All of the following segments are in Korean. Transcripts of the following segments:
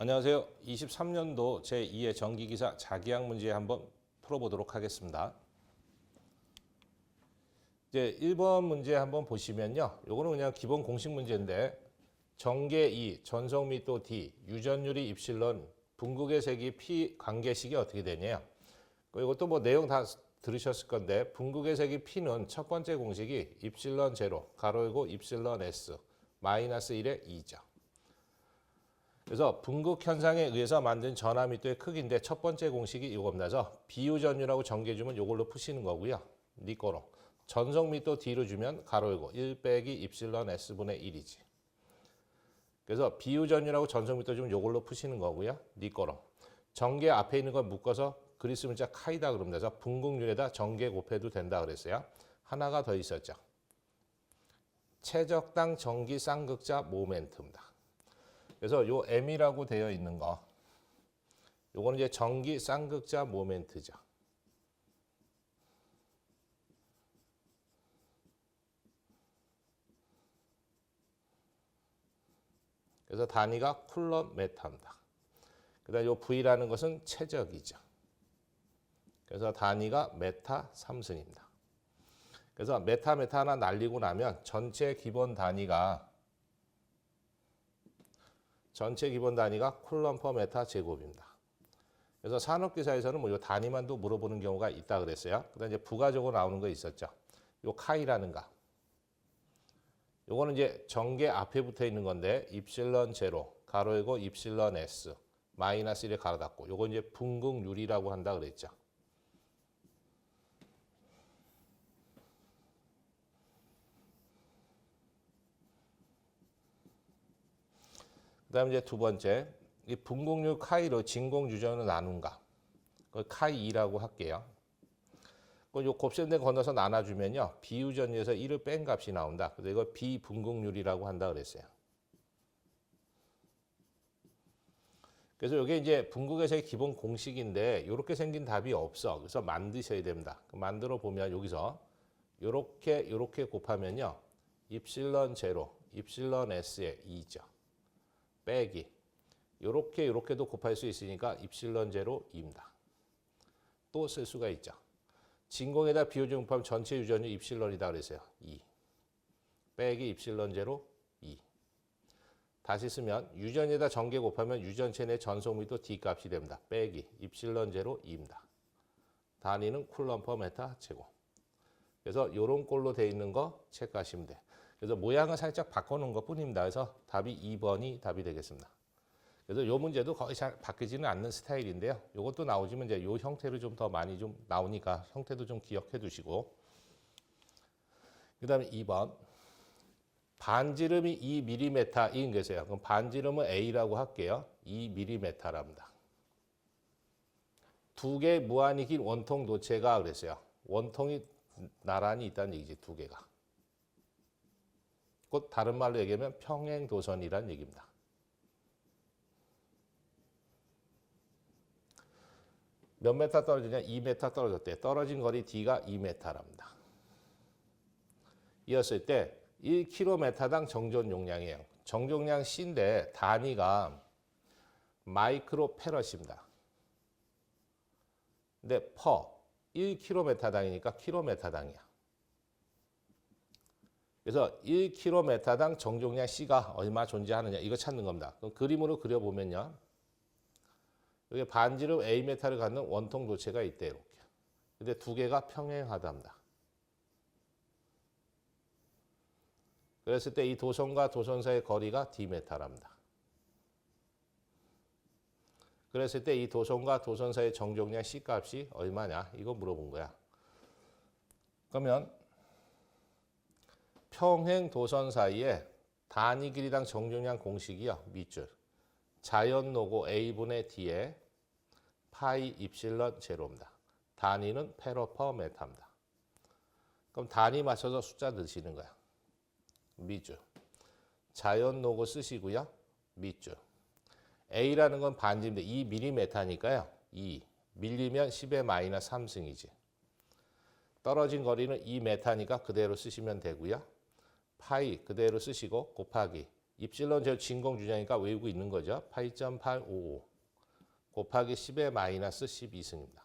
안녕하세요. 23년도 제2의 전기기사 자기학 문제 한번 풀어보도록 하겠습니다. 이제 1번 문제 한번 보시면요. 요거는 그냥 기본 공식 문제인데 전개 2, 전속 밀도 D, 유전율이 입실론, 분극의 색이 P 관계식이 어떻게 되냐. 이것도 뭐 내용 다 들으셨을 건데 분극의 색이 P는 첫 번째 공식이 입실론 제로, 가로 열고 입실론 S, 마이너스 1의 2죠. 그래서 분극 현상에 의해서 만든 전하 밀도의 크기인데 첫 번째 공식이 이겁니다. 비유전율하고 전개주면 이걸로 푸시는 거고요. 니 거로. 전속 밀도 D로 주면 가로 열고 1 빼기 입실론 S분의 1이지. 그래서 비유전율하고 전속 밀도 주면 이걸로 푸시는 거고요. 니 거로. 전개 앞에 있는 걸 묶어서 그리스 문자 카이다 그럽니다. 그래서 분극률에다 전개 곱해도 된다 그랬어요. 하나가 더 있었죠. 최적당 전기 쌍극자 모멘트입니다. 그래서 요 M이라고 되어 있는 거, 요거는 이제 전기 쌍극자 모멘트죠. 그래서 단위가 쿨럼 메타입니다. 그다음 요 V라는 것은 최적이죠. 그래서 단위가 메타 3승입니다. 그래서 메타 하나 날리고 나면 전체 기본 단위가 쿨럼 퍼 메타 제곱입니다. 그래서 산업기사에서는 뭐 이 단위만도 물어보는 경우가 있다 그랬어요. 그다음 이제 부가적으로 나오는 거 있었죠. 요 카이라는 거. 요거는 이제 전개 앞에 붙어 있는 건데 입실론 제로, 가로 열고 입실론 S, 마이너스 1에 가로 닫고 요건 이제 분극률이라고 한다 그랬죠. 그다음 이제 두 번째, 이 분극률 카이로 진공 유전을 나눈가. 그걸 카이 2라고 할게요. 요 곱셈된 건너서 나눠주면요, 비유전율에서 1을 뺀 값이 나온다. 그래서 이걸 비분극률이라고 한다 그랬어요. 그래서 이게 이제 분극에서의 기본 공식인데 이렇게 생긴 답이 없어. 그래서 만드셔야 됩니다. 만들어 보면 여기서 요렇게 곱하면요, 입실론 제로, 입실론 S의 2죠. 빼기. 요렇게도 곱할 수 있으니까 입실론 제로 2입니다. 또 쓸 수가 있죠. 진공에다 비유전 곱하면 전체 유전율 입실론이다 그랬어요. 2. 빼기 입실론 제로 2. 다시 쓰면 유전에다 전개 곱하면 유전체 내 전속 밀도 D 값이 됩니다. 빼기 입실론 제로 2입니다. 단위는 쿨럼 퍼 메타 제곱. 그래서 요런 꼴로 돼 있는 거 체크하시면 돼. 그래서 모양을 살짝 바꿔놓은 것 뿐입니다. 그래서 답이 2번이 답이 되겠습니다. 그래서 요 문제도 거의 잘 바뀌지는 않는 스타일인데요. 요것도 나오지만 이제 요 형태로 좀 더 많이 좀 나오니까 형태도 좀 기억해 두시고. 그 다음에 2번. 반지름이 2mm인 것이에요. 그럼 반지름은 A라고 할게요. 2mm랍니다. 두 개 무한히 긴 원통 도체가 그랬어요. 원통이 나란히 있다는 얘기지, 두 개가. 곧 다른 말로 얘기하면 평행도선이라는 얘기입니다. 몇 메타 떨어지냐? 2m 떨어졌대. 떨어진 거리 D가 2m랍니다. 이었을 때 1km당 정전 용량이에요. 정전용 C인데 단위가 마이크로페럿입니다. 근데 퍼 1km당이니까 킬로미터당이야. 그래서 1km당 정전용 C가 얼마 존재하느냐 이거 찾는 겁니다. 그럼 그림으로 그려보면요. 여기 반지름 Am를 갖는 원통 도체가 있대 이렇게. 근데 두 개가 평행하답니다. 그랬을 때 이 도선과 도선 사이의 거리가 Dm랍니다. 그랬을 때 이 도선과 도선 사이의 정전량 C 값이 얼마냐 이거 물어본 거야. 그러면 평행 도선 사이에 단위 길이당 정전량 공식이요. 밑줄. 자연 노고 A분의 D에 파이 입실론 제로입니다. 단위는 페로 퍼 메타입니다. 그럼 단위 맞춰서 숫자 넣으시는 거야. 밑줄. 자연 노고 쓰시고요. 밑줄. A라는 건 반지인데 2mm니까요. 2. 밀리면 10의 마이너스 3승이지. 떨어진 거리는 2m니까 그대로 쓰시면 되고요. 파이 그대로 쓰시고 곱하기 입실론 제 진공 주량이니까 외우고 있는 거죠. 8.855 곱하기 10의 마이너스 12승입니다.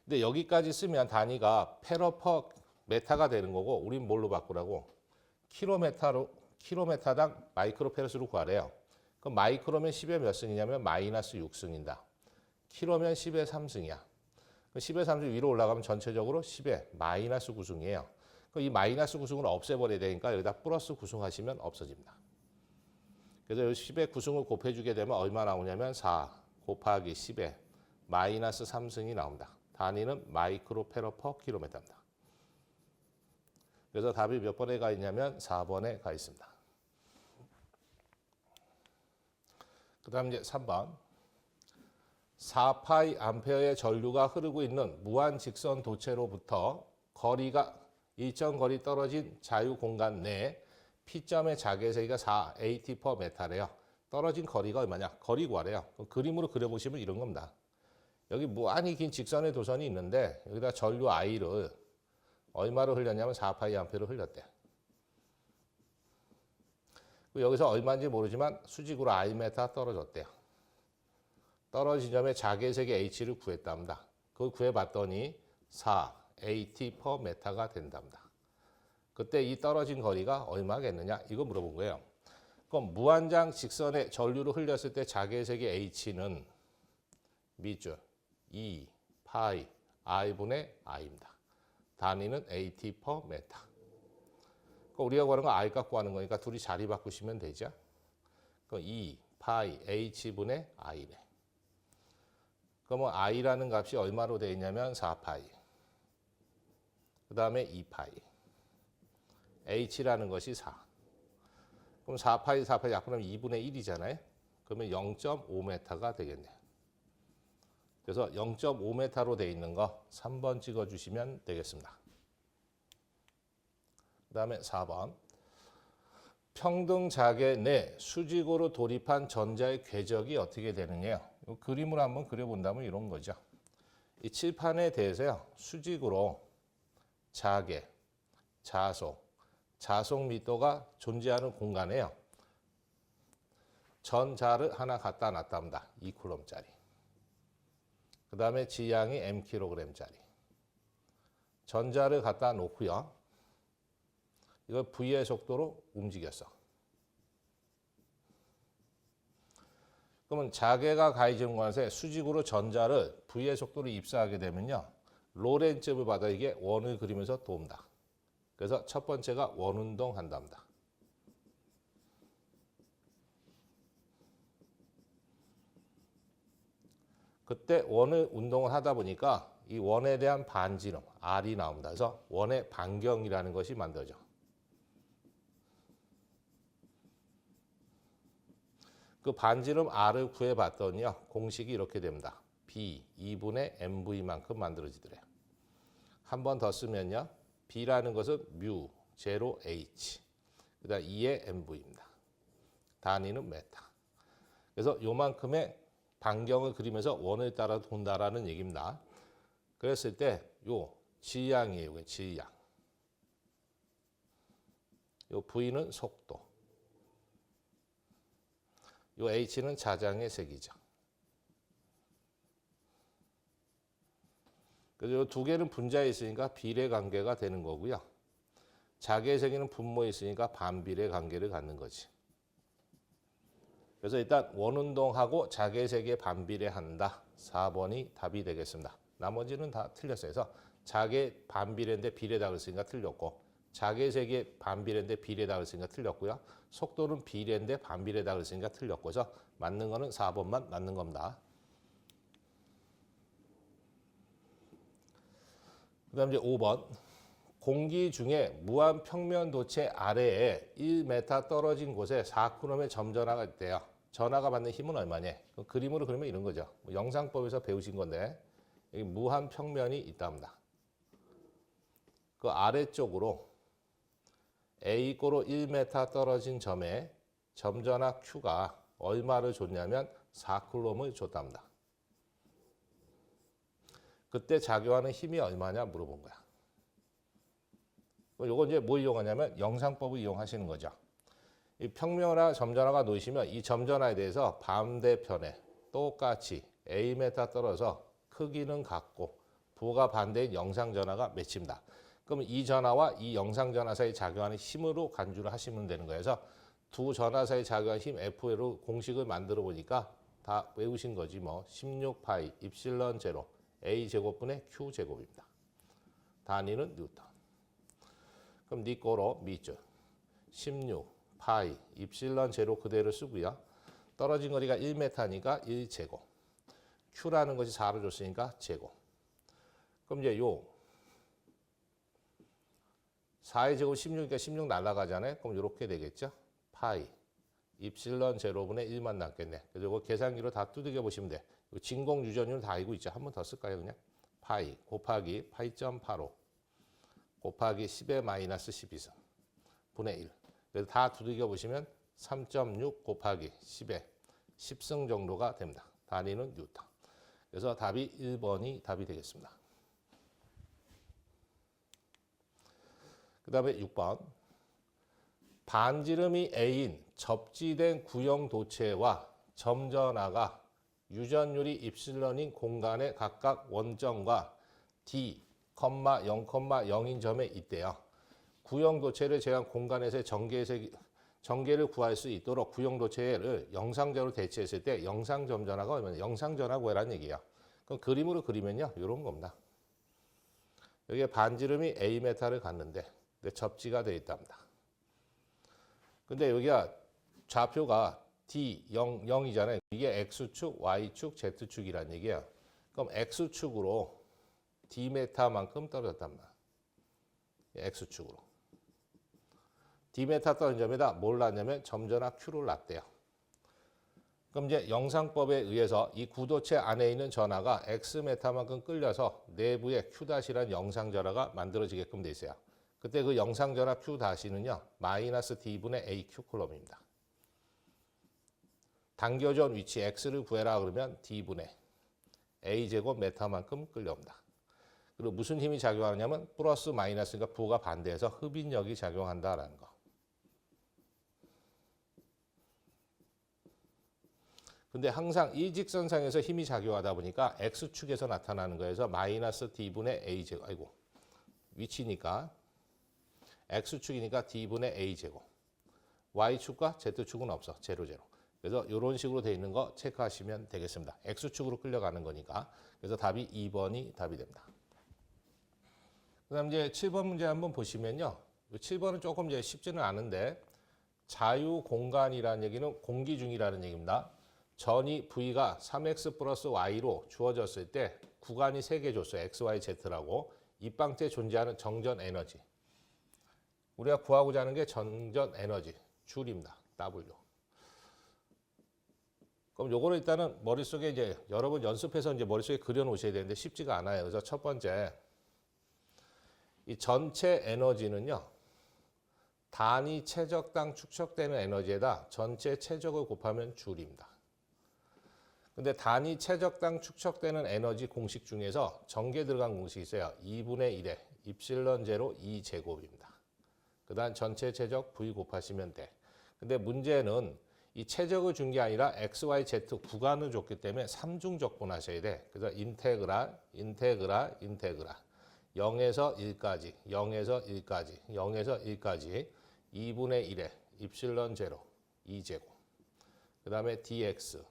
근데 여기까지 쓰면 단위가 페러퍼 메타가 되는 거고 우린 뭘로 바꾸라고? 킬로메타당 마이크로페르스로 구하래요. 그럼 마이크로면 10의 몇 승이냐면 마이너스 6승이다. 킬로면 10의 3승이야. 10의 3승 위로 올라가면 전체적으로 10의 마이너스 9승이에요. 이 마이너스 9승을 없애버려야 되니까 여기다 플러스 9승 하시면 없어집니다. 그래서 10의 9승을 곱해주게 되면 얼마 나오냐면 4 곱하기 10의 마이너스 3승이 나옵니다. 단위는 마이크로 페러 퍼 킬로미터입니다. 그래서 답이 몇 번에 가 있냐면 4번에 가 있습니다. 그 다음 이제 3번. 4파이 암페어의 전류가 흐르고 있는 무한 직선 도체로부터 거리가 일정 거리 떨어진 자유 공간 내 P점의 자개세기가 4AT per 메타래요. 떨어진 거리가 얼마냐? 거리 구하래요. 그림으로 그려보시면 이런 겁니다. 여기 무한히 긴 직선의 도선이 있는데 여기다 전류 I를 얼마로 흘렸냐면 4파이 암페어로 흘렸대. 여기서 얼마인지 모르지만 수직으로 I메타 떨어졌대요. 떨어진 점의 자개세기 H를 구했답니다. 그걸 구해봤더니 4AT per 메타가 된답니다. 그때 이 떨어진 거리가 얼마겠느냐? 이거 물어본 거예요. 그럼 무한장 직선에 전류를 흘렸을 때 자개세기 H는 밑줄 2 파이 I분의 I입니다. 단위는 AT per 메타. 우리가 구하는 건 I 값 구하는 거니까 둘이 자리 바꾸시면 되죠. 그럼 2 파이 H분의 I네. 그러면 I라는 값이 얼마로 되어 있냐면 4파이. 그 다음에 2파이. H라는 것이 4. 그럼 4파이, 4파이 약분하면 2분의 1이잖아요. 그러면 0.5m가 되겠네요. 그래서 0.5m로 되어 있는 거 3번 찍어주시면 되겠습니다. 그 다음에 4번. 평등 자개 내 수직으로 돌입한 전자의 궤적이 어떻게 되느냐요? 이 그림으로 한번 그려본다면 이런 거죠. 이 칠판에 대해서요. 수직으로 자개, 자속 밀도가 존재하는 공간에요. 전자를 하나 갖다 놨답니다. 2쿨럼짜리. 그 다음에 지양이 mkg짜리. 전자를 갖다 놓고요. 이걸 V의 속도로 움직였어. 그러면 자개가 가해지는 곳에 수직으로 전자를 V의 속도로 입사하게 되면요. 로렌츠를 받아 이게 원을 그리면서 도움다. 그래서 첫 번째가 원운동 한답니다. 그때 원을 운동을 하다 보니까 이 원에 대한 반지름 R이 나옵니다. 그래서 원의 반경이라는 것이 만들어져. 그 반지름 R을 구해봤더니요. 공식이 이렇게 됩니다. B 2분의 MV만큼 만들어지더래요. 한 번 더 쓰면요. B라는 것은 뮤, 제로 H, 그 다음 2의 MV입니다. 단위는 메타. 그래서 요만큼의 반경을 그리면서 원을 따라 돈다라는 얘기입니다. 그랬을 때 요 질량이에요. 질량. 요 V는 속도. 요 H는 자장의 세기죠. 그래서 이 두 개는 분자에 있으니까 비례 관계가 되는 거고요. 자개의 세기는 분모에 있으니까 반비례 관계를 갖는 거지. 그래서 일단 원운동하고 자개의 세기에 반비례한다. 4번이 답이 되겠습니다. 나머지는 다 틀렸어요. 그래서 자개 반비례인데 비례다 그랬으니까 틀렸고 자개의 세기에 반비례인데 비례다 그랬으니까 틀렸고요. 속도는 비례인데 반비례다 그랬으니까 틀렸고 그래서 맞는 거는 4번만 맞는 겁니다. 그 다음 이제 5번. 공기 중에 무한 평면 도체 아래에 1m 떨어진 곳에 4쿨럼의 점전화가 있대요. 전하가 받는 힘은 얼마냐? 그림으로 그리면 이런 거죠. 영상법에서 배우신 건데 여기 무한 평면이 있답니다. 그 아래쪽으로 A고로 1m 떨어진 점에 점전화 Q가 얼마를 줬냐면 4쿨럼을 줬답니다. 그때 작용하는 힘이 얼마냐 물어본 거야. 요거 이제 뭐 이용하냐면 영상법을 이용하시는 거죠. 이 평면화, 점전화가 놓이시면 이 점전화에 대해서 반대편에 똑같이 A메타 떨어서 크기는 같고 부호가 반대인 영상전화가 맺힙니다. 그럼 이 전화와 이 영상전화 사이 작용하는 힘으로 간주를 하시면 되는 거예요. 그래서 두 전화 사이 작용하는 힘 F로 공식을 만들어 보니까 다 외우신 거지 뭐. 16파이 입실론 제로 A 제곱분의 Q 제곱입니다. 단위는 뉴턴. 그럼 니 거로 미줄 16파이 입실론 제로 그대로 쓰고요. 떨어진 거리가 1m니까 1제곱. Q라는 것이 4로 줬으니까 제곱. 그럼 이제 요 4의 제곱 16이니까 16 날아가잖아요. 그럼 이렇게 되겠죠. 파이 입실론 제로분의 1만 남겠네. 그래서 이거 계산기로 다 두들겨 보시면 돼. 진공 유전율 다 알고 있죠. 한 번 더 쓸까요 그냥? 파이 곱하기 파이.85 곱하기 10의 마이너스 12승 분의 1. 그래서 다 두들겨 보시면 3.6 곱하기 10의 10승 정도가 됩니다. 단위는 뉴턴. 그래서 답이 1번이 답이 되겠습니다. 그 다음에 6번. 반지름이 A인 접지된 구형 도체와 점전화가 유전율이 입실론인 공간의 각각 원점과 D, 0,0인 점에 있대요. 구형 도체를 제한 공간에서의 전개를 구할 수 있도록 구형 도체를 영상적으로 대체했을 때 영상 점전화가 얼마나 영상전화 구해라는 얘기예요. 그럼 그림으로 그리면요. 이런 겁니다. 여기에 반지름이 A메타를 갖는데 접지가 되어 있답니다. 근데 여기가 좌표가 D, 0이잖아요. 이게 X축, Y축, Z축이란 얘기예요. 그럼 X축으로 D메타만큼 떨어졌답니다. X축으로. D메타 떨어진 점에다 뭘 놨냐면 점전화 Q를 놨대요. 그럼 이제 영상법에 의해서 이 구도체 안에 있는 전하가 X메타만큼 끌려서 내부에 Q-라는 영상전하가 만들어지게끔 돼 있어요. 그때 그 영상전화 Q-는요. 마이너스 D분의 AQ 콜럼입니다. 당겨져 온 위치 X를 구해라 그러면 D분의 A제곱 메타만큼 끌려옵니다. 그리고 무슨 힘이 작용하냐면 플러스 마이너스니까 부호가 반대해서 흡인력이 작용한다라는 거. 근데 항상 일직선상에서 힘이 작용하다 보니까 X축에서 나타나는 거에서 마이너스 D분의 A제곱. 아이고 위치니까 X축이니까 D분의 A제곱. Y축과 Z축은 없어. 제로. 그래서 이런 식으로 되어 있는 거 체크하시면 되겠습니다. X축으로 끌려가는 거니까. 그래서 답이 2번이 답이 됩니다. 그 다음 이제 7번 문제 한번 보시면요. 7번은 조금 이제 쉽지는 않은데 자유공간이라는 얘기는 공기 중이라는 얘기입니다. 전이 V가 3x 플러스 y로 주어졌을 때 구간이 3개 줬어요. x, y, z라고. 입방체에 존재하는 정전 에너지. 우리가 구하고자 하는 게 정전 에너지, 줄입니다. W. 그럼 요거를 일단은 머릿속에 이제 여러분 연습해서 이제 머릿속에 그려 놓으셔야 되는데 쉽지가 않아요. 그래서 첫 번째, 이 전체 에너지는요, 단위 최적당 축적되는 에너지에다 전체 최적을 곱하면 줄입니다. 근데 단위 최적당 축적되는 에너지 공식 중에서 전개 들어간 공식이 있어요. 2분의 1에 입실론 제로 2제곱입니다. 그 다음 전체 최적 V 곱하시면 돼. 근데 문제는 이 최적을 준 게 아니라 X, Y, Z 구간을 줬기 때문에 3중 적분하셔야 돼. 그래서 인테그랄 0에서 1까지, 0에서 1까지, 0에서 1까지 2분의 1에 입실론 제로 2제곱. 그 다음에 dx,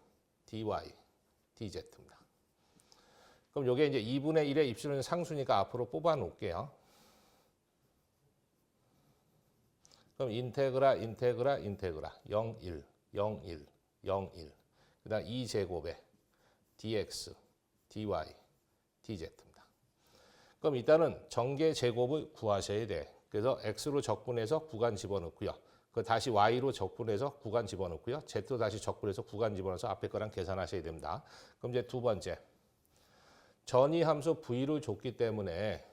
dy, dz입니다. 그럼 이게 이제 2분의 1의 입실론 상수니까 앞으로 뽑아 놓을게요. 그럼 인테그라 0, 1, 0, 1, 0, 1. 그 다음 2제곱에 dx, dy, dz입니다. 그럼 일단은 전개 제곱을 구하셔야 돼. 그래서 x로 적분해서 구간 집어넣고요. 그 다시 y로 적분해서 구간 집어넣고요. z로 다시 적분해서 구간 집어넣어서 앞에 거랑 계산하셔야 됩니다. 그럼 이제 두 번째. 전위 함수 v를 줬기 때문에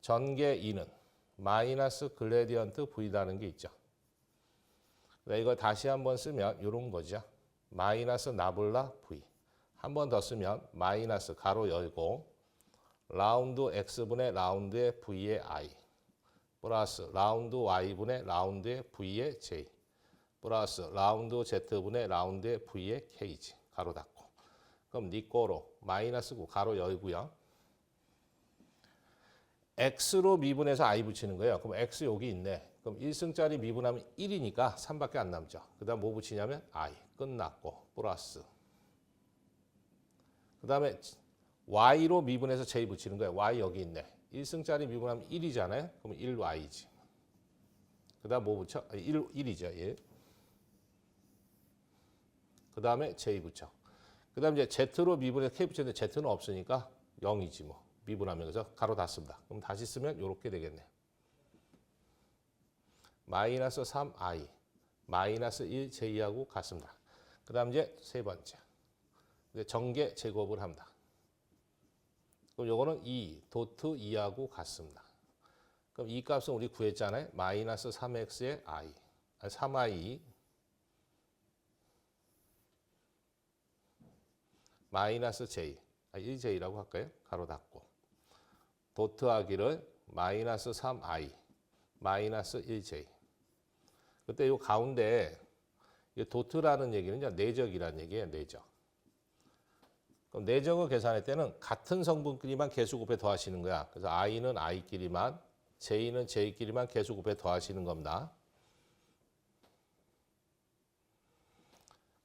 전개 2는 마이너스 글래디언트 v라는 게 있죠. 이거 다시 한번 쓰면 이런 거죠. 마이너스 나블라 v. 한 번 더 쓰면 마이너스 가로 열고 라운드 x분의 라운드의 v의 i 플러스 라운드 y분의 라운드의 v의 j 플러스 라운드 z분의 라운드의 v의 k지. 가로 닫고. 그럼 니 거로 마이너스 9 가로 열고요. x로 미분해서 i 붙이는 거예요. 그럼 x 여기 있네. 그럼 1승짜리 미분하면 1이니까 3밖에 안 남죠. 그 다음 뭐 붙이냐면 i. 끝났고 플러스. 그 다음에 y로 미분해서 j 붙이는 거예요. y 여기 있네. 1승짜리 미분하면 1이잖아요. 그럼 1y지. 그 다음 뭐 붙여? 1이죠. 1. 그 다음에 j 붙여. 그 다음 이제 z로 미분해서 k 붙였는데 z는 없으니까 0이지 뭐. 미분하면 그래서 가로 닫습니다. 그럼 다시 쓰면 이렇게 되겠네. 마이너스 3i 마이너스 1j하고 같습니다. 그 다음 이제 세 번째. 정계 제곱을 합니다. 그럼 요거는 2 도트 2하고 같습니다. 그럼 이 값은 우리 구했잖아요. 마이너스 3x의 i 3i 마이너스 j 1j라고 할까요? 가로 닫고 도트하기를 마이너스 3i 마이너스 1j. 그때 요 가운데 도트라는 얘기는요. 내적이라는 얘기예요. 내적. 그럼 내적을 계산할 때는 같은 성분끼리만 개수 곱해 더하시는 거야. 그래서 i는 i끼리만 j는 j끼리만 개수 곱해 더하시는 겁니다.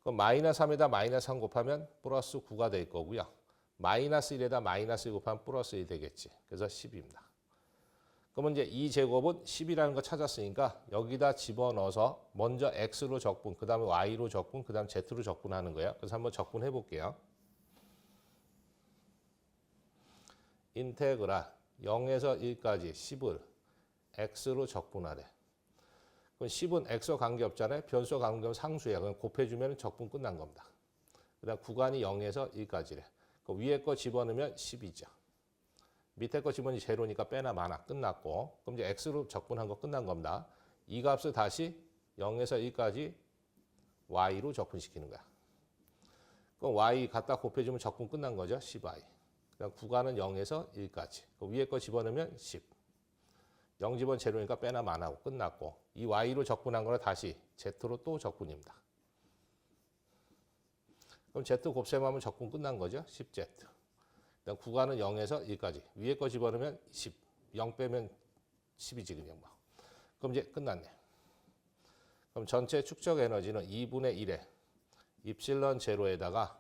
그럼 마이너스 3에다 마이너스 3 곱하면 플러스 9가 될 거고요. 마이너스 1에다 마이너스 1 곱하면 플러스 1 되겠지. 그래서 10입니다. 그러면 이제 이 제곱은 10이라는 거 찾았으니까 여기다 집어넣어서 먼저 x로 적분, 그 다음에 y로 적분, 그 다음 z로 적분하는 거예요. 그래서 한번 적분해 볼게요. 인테그랄 0에서 1까지 10을 x로 적분하래. 그럼 10은 x와 관계없잖아요. 변수와 관계없는 상수예요. 그럼 곱해주면 적분 끝난 겁니다. 그 다음 구간이 0에서 1까지래. 그 위에 거 집어넣으면 10이죠. 밑에 거 집어넣으면 제로니까 빼나 마나 끝났고 그럼 이제 x로 적분한 거 끝난 겁니다. 이 값을 다시 0에서 1까지 y로 적분시키는 거야. 그럼 y 갖다 곱해주면 적분 끝난 거죠. 10y. 그다음 구간은 0에서 1까지. 그 위에 거 집어넣으면 10. 0 집어넣으면 제로니까 빼나 마나고 끝났고 이 y로 적분한 거를 다시 z로 또 적분입니다. 그럼 z 곱셈하면 적분 끝난 거죠. 10z. 그다음 구간은 0에서 1까지. 위에 거 집어넣으면 10. 0 빼면 10이지 그냥 뭐. 그럼 이제 끝났네. 그럼 전체 축적 에너지는 2분의 1에 입실론 제로에다가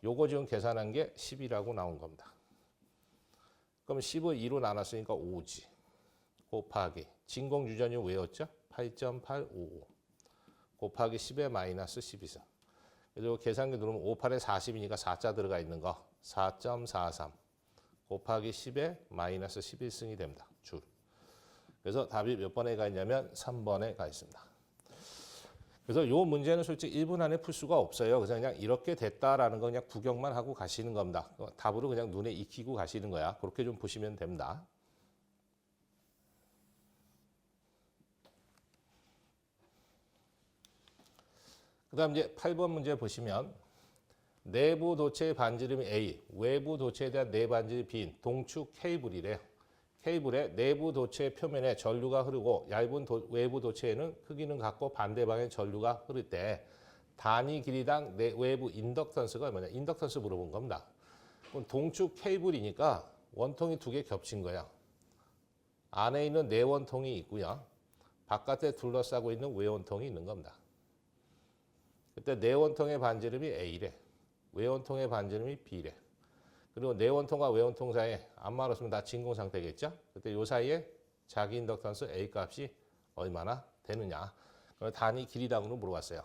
요거 지금 계산한 게 10이라고 나온 겁니다. 그럼 10을 2로 나눴으니까 5지. 곱하기 진공 유전율 외웠죠? 8.855 곱하기 10의 마이너스 12승. 그래서 계산기 누르면 58에 40이니까 4자 들어가 있는 거 4.43 곱하기 10의 마이너스 11승이 됩니다. 줄. 그래서 답이 몇 번에 가 있냐면 3번에 가 있습니다. 그래서 이 문제는 솔직히 1분 안에 풀 수가 없어요. 그래서 그냥 이렇게 됐다라는 거 그냥 구경만 하고 가시는 겁니다. 답으로 그냥 눈에 익히고 가시는 거야. 그렇게 좀 보시면 됩니다. 그 다음 이제 8번 문제 보시면 내부 도체의 반지름이 A, 외부 도체에 대한 내반지름이 B인 동축 케이블이래요. 케이블의 내부 도체 표면에 전류가 흐르고 얇은 외부 도체에는 크기는 같고 반대 방향에 전류가 흐를 때 단위 길이당 외부 인덕턴스가 얼마냐. 인덕턴스 물어본 겁니다. 그럼 동축 케이블이니까 원통이 두 개 겹친 거야. 안에 있는 내원통이 있고요. 바깥에 둘러싸고 있는 외원통이 있는 겁니다. 그때 내원통의 반지름이 A래. 외원통의 반지름이 B래. 그리고 내원통과 외원통 사이에 안 말았으면 다 진공 상태겠죠? 그때 요 사이에 자기 인덕턴스 A 값이 얼마나 되느냐. 단위 길이당으로 물어봤어요.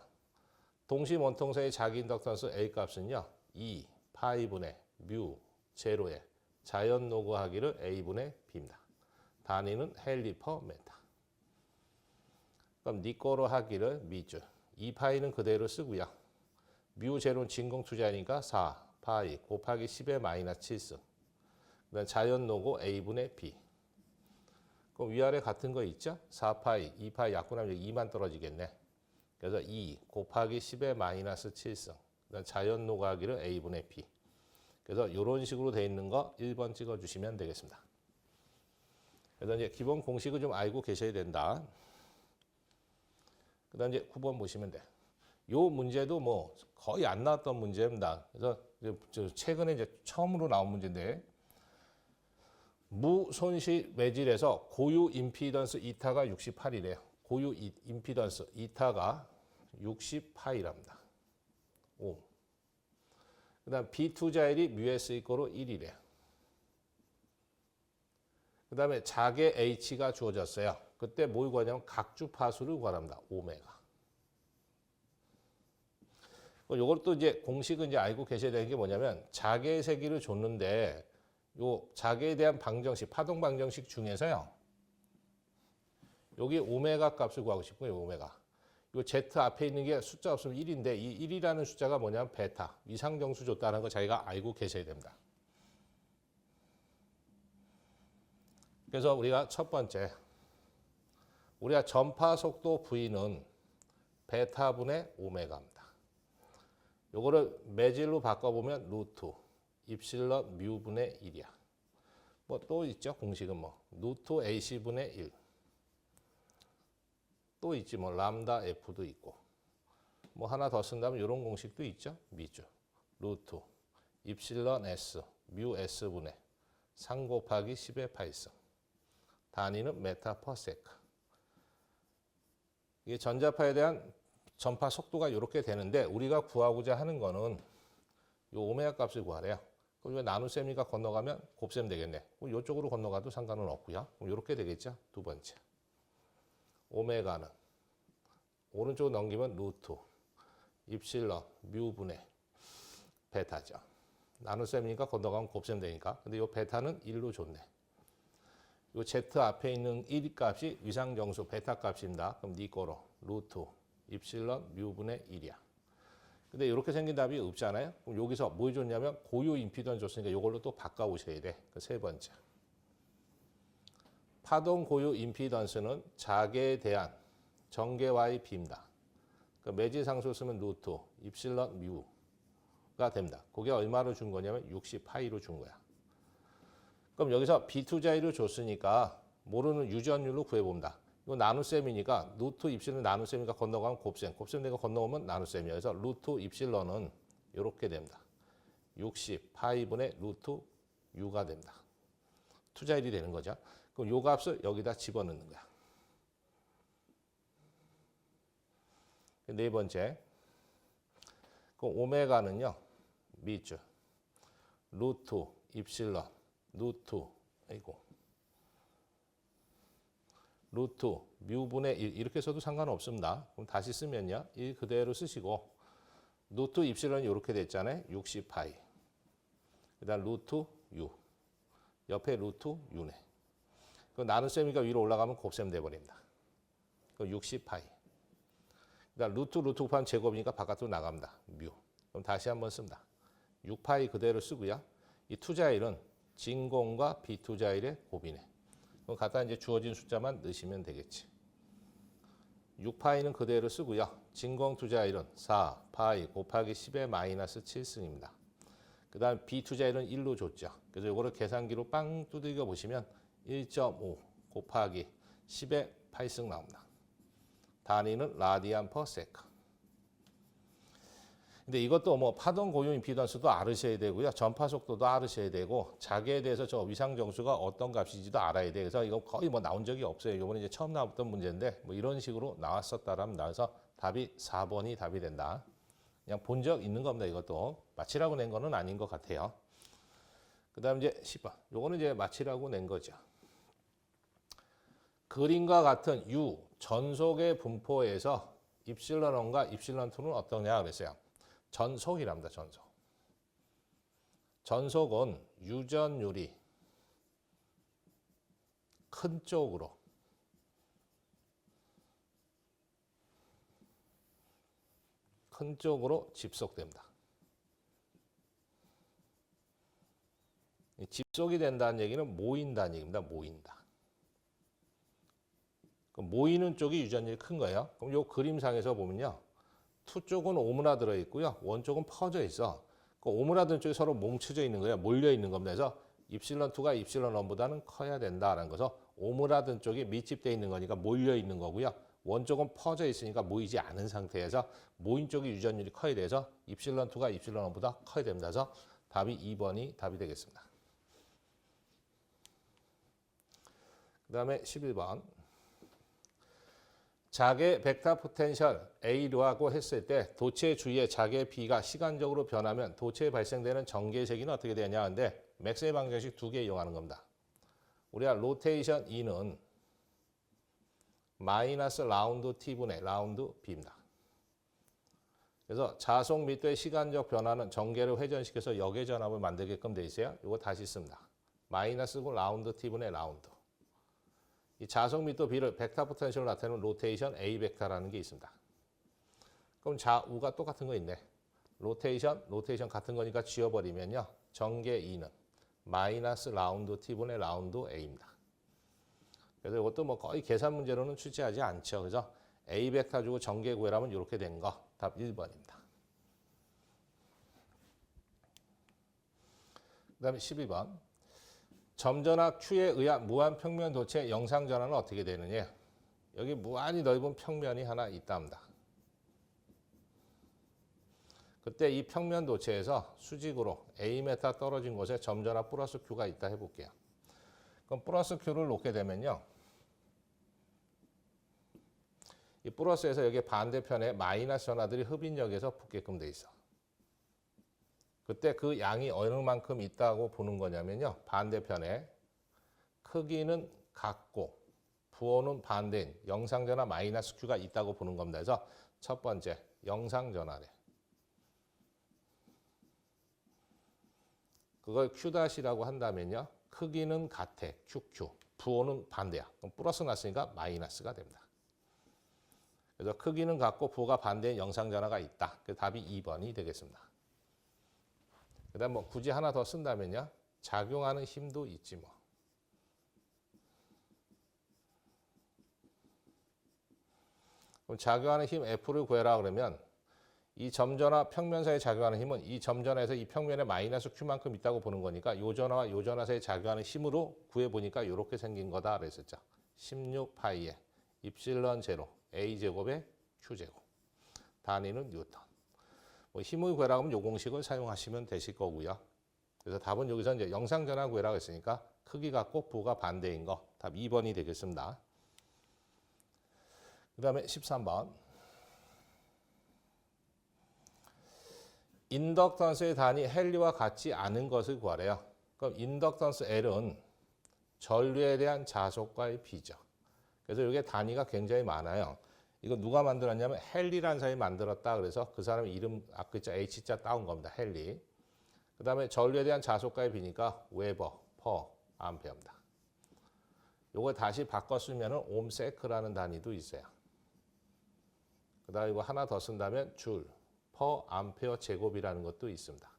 동심 원통 사이의 자기 인덕턴스 A 값은요. 2 파이분의 뮤 제로에 자연 노고하기를 A분의 B입니다. 단위는 헨리 퍼 메타. 그럼 니꼬로 하기를 미줄. 2파이는 그대로 쓰고요. 뮤 제로는 진공 투자니까 4 파이 곱하기 10의 마이너스 7승. 그다음 자연 노고 A분의 B. 그럼 위아래 같은 거 있죠? 4파이, 2파이 약분하면 2만 떨어지겠네. 그래서 2 곱하기 10의 마이너스 7승. 그다음 자연 노고하기를 A분의 B. 그래서 이런 식으로 돼 있는 거 1번 찍어주시면 되겠습니다. 그래서 이제 기본 공식을 좀 알고 계셔야 된다. 그다음 이제 9번 보시면 돼. 요 문제도 뭐 거의 안 나왔던 문제입니다. 그래서 최근에 이제 처음으로 나온 문제인데 무손실 매질에서 고유 임피던스 이타가 68이래요. 고유 임피던스 이타가 60파이랍니다. 5. 그다음 B2자일이 뮤S 이꼬로 1이래요. 그다음에 자개 H가 주어졌어요. 그때 뭘 구하냐면 각주 파수를 구하랍니다. 오메가. 요걸 또 이제 공식은 이제 알고 계셔야 되는 게 뭐냐면 자개의 세기를 줬는데 요 자개에 대한 방정식, 파동 방정식 중에서요. 여기 오메가 값을 구하고 싶고요. 오메가. 요 Z 앞에 있는 게 숫자 없으면 1인데 이 1이라는 숫자가 뭐냐면 베타, 위상정수 줬다는 거 자기가 알고 계셔야 됩니다. 그래서 우리가 첫 번째, 우리가 전파 속도 V는 베타분의 오메가입니다. 요거를 매질로 바꿔보면 루트 입실론 뮤분의 1이야. 뭐 또 있죠. 공식은 뭐 루트 AC분의 1. 또 있지 뭐 람다 F도 있고. 뭐 하나 더 쓴다면 이런 공식도 있죠. 미주. 루트 입실론 S 뮤 S분의 3 곱하기 10의 파이승. 단위는 메타 퍼 세크. 이게 전자파에 대한 전파 속도가 이렇게 되는데 우리가 구하고자 하는 거는 이 오메가 값을 구하래요. 그럼 나눗셈이니까 건너가면 곱셈 되겠네. 그럼 이쪽으로 건너가도 상관은 없고요. 그럼 이렇게 되겠죠. 두 번째. 오메가는 오른쪽으로 넘기면 루트 입실론 뮤분의 베타죠. 나눗셈이니까 건너가면 곱셈 되니까. 근데 이 베타는 1로 줬네. 이 Z 앞에 있는 1 값이 위상정수 베타 값입니다. 그럼 니 거로 루트 입실론 뮤분의 1이야. 근데 이렇게 생긴 답이 없잖아요. 그럼 여기서 뭐 줬냐면 고유 임피던스 줬으니까 이걸로 또 바꿔오셔야 돼. 그 세 번째. 파동 고유 임피던스는 자개에 대한 전개와의 비입니다. 그 매질 상수 쓰면 루트 입실론 뮤가 됩니다. 그게 얼마로 준 거냐면 60파이로 준 거야. 그럼 여기서 B2자일을 줬으니까 모르는 유전율로 구해봅니다. 이거 나눗셈이니까 루트 입실론 나눗셈이니까 건너가면 곱셈. 곱셈 내가 건너오면 나눗셈이에요. 그래서 루트 입실론은 이렇게 됩니다. 60파이분의 루트 U가 됩니다. 투자일이 되는 거죠. 그럼 요 값을 여기다 집어넣는 거야. 네 번째. 그럼 오메가는요. 미주 루트 입실론 루트 루트 뮤분의 1 이렇게 써도 상관없습니다. 그럼 다시 쓰면요. 1 그대로 쓰시고 루트 입실론이 이렇게 됐잖아요. 60파이. 그다음 루트 U. 옆에 루트 U네. 그 나눗셈이가 위로 올라가면 곱셈 돼버립니다. 그 60파이. 그다음 루트 곱하면 제곱이니까 바깥으로 나갑니다. 뮤. 그럼 다시 한번 씁니다. 6파이 그대로 쓰고요. 이 투자일은 진공과 비투자일의 곱이네. 그럼 갖다 이제 주어진 숫자만 넣으시면 되겠지. 6파이는 그대로 쓰고요. 진공 투자일은 4파이 곱하기 10의 마이너스 7승입니다. 그 다음 비투자일은 1로 줬죠. 그래서 이거를 계산기로 빵 두들겨 보시면 1.5 곱하기 10의 8승 나옵니다. 단위는 라디안 퍼 세컨드. 근데 이것도 뭐 파동 고유 임피던스도 알으셔야 되고요. 전파 속도도 알으셔야 되고 자개에 대해서 저 위상 정수가 어떤 값인지도 알아야 돼. 그래서 이거 거의 뭐 나온 적이 없어요. 이번에 이제 처음 나왔던 문제인데 뭐 이런 식으로 나왔었다라면 나와서 답이 4번이 답이 된다. 그냥 본 적 있는 겁니다. 이것도 맞히라고 낸 거는 아닌 것 같아요. 그다음 이제 10번. 요거는 이제 맞히라고 낸 거죠. 그림과 같은 U 전속의 분포에서 입실론 1과 입실론 2는 어떠냐 그랬어요. 전속이랍니다. 전속. 전속은 유전율이 큰 쪽으로 집속됩니다. 집속이 된다는 얘기는 모인다는 얘기입니다. 모인다. 모이는 쪽이 유전율이 큰 거예요. 그럼 이 그림상에서 보면요. 투 쪽은 오므라들어 있고요. 원 쪽은 퍼져 있어. 그 오므라든 쪽이 서로 뭉쳐져 있는 거예요. 몰려 있는 겁니다. 그래서 입실론 2가 입실론 1보다는 커야 된다라는 거죠. 오므라든 쪽이 밀집되어 있는 거니까 몰려 있는 거고요. 원쪽은 퍼져 있으니까 모이지 않은 상태에서 모인 쪽이 유전율이 커야 돼서 입실론 2가 입실론 1보다 커야 됩니다. 그래서 답이 2번이 답이 되겠습니다. 그 다음에 11번. 자개 벡터 포텐셜 A라고 했을 때 도체 주위의 자개 B가 시간적으로 변하면 도체에 발생되는 전개 세기는 어떻게 되냐 하는데 맥스웰 방정식 2개 이용하는 겁니다. 우리가 로테이션 E는 마이너스 라운드 T분의 라운드 B입니다. 그래서 자속 밀도의 시간적 변화는 전개를 회전시켜서 역의 전압을 만들게끔 돼 있어요. 이거 다시 씁니다. 마이너스고 라운드 T분의 라운드. 이 자속 밀도 B를 벡터 포텐셜로 나타내는 로테이션 A 벡터라는 게 있습니다. 그럼 좌우가 똑같은 거 있네. 로테이션 같은 거니까 지워버리면요. 전개 E는 마이너스 라운드 T분의 라운드 A입니다. 그래서 이것도 뭐 거의 계산 문제로는 출제하지 않죠. 그래서 A 벡터 주고 전개 구해라면 이렇게 된 거. 답 1번입니다. 그 다음에 12번. 점전화 Q에 의한 무한 평면 도체의 영상 전환은 어떻게 되느냐. 여기 무한히 넓은 평면이 하나 있답니다. 그때 이 평면 도체에서 수직으로 A메타 떨어진 곳에 점전화 플러스 Q가 있다 해볼게요. 그럼 플러스 Q를 놓게 되면요. 이 플러스에서 여기 반대편에 마이너스 전하들이 흡인력에서 붙게끔 돼 있어. 그때 그 양이 어느 만큼 있다고 보는 거냐면요. 반대편에 크기는 같고 부호는 반대인 영상전하 마이너스 Q가 있다고 보는 겁니다. 그래서 첫 번째 영상전하래. 그걸 Q'이라고 한다면요. 크기는 같아. QQ. 부호는 반대야. 그럼 플러스 났으니까 마이너스가 됩니다. 그래서 크기는 같고 부호가 반대인 영상전하가 있다. 그래서 답이 2번이 되겠습니다. 그 다음 뭐 굳이 하나 더 쓴다면요. 작용하는 힘도 있지 뭐. 그럼 작용하는 힘 F를 구해라 그러면 이 점전화 평면 사이에 작용하는 힘은 이 점전화에서 이 평면에 마이너스 Q만큼 있다고 보는 거니까 요 전화와 요 전화 사이에 작용하는 힘으로 구해보니까 이렇게 생긴 거다 그랬었죠. 16파이에 입실론 제로 A제곱에 Q제곱. 단위는 뉴턴. 뭐 힘을 구해라 하면 요 공식을 사용하시면 되실 거고요. 그래서 답은 여기서 이제 영상전화 구해라고 했으니까 크기 같고 부호가 반대인 거. 답 2번이 되겠습니다. 그 다음에 13번. 인덕턴스의 단위 헨리와 같지 않은 것을 구하래요. 그럼 인덕턴스 L은 전류에 대한 자속과의 비죠. 그래서 이게 단위가 굉장히 많아요. 이거 누가 만들었냐면 헨리라는 사람이 만들었다. 그래서 그 사람 이름 앞글자 H자 따온 겁니다. 헨리. 그 다음에 전류에 대한 자속과의 비니까 웨버, 퍼, 암페어입니다. 요거 다시 바꿔 쓰면 옴세크라는 단위도 있어요. 그 다음에 이거 하나 더 쓴다면 줄, 퍼, 암페어 제곱이라는 것도 있습니다.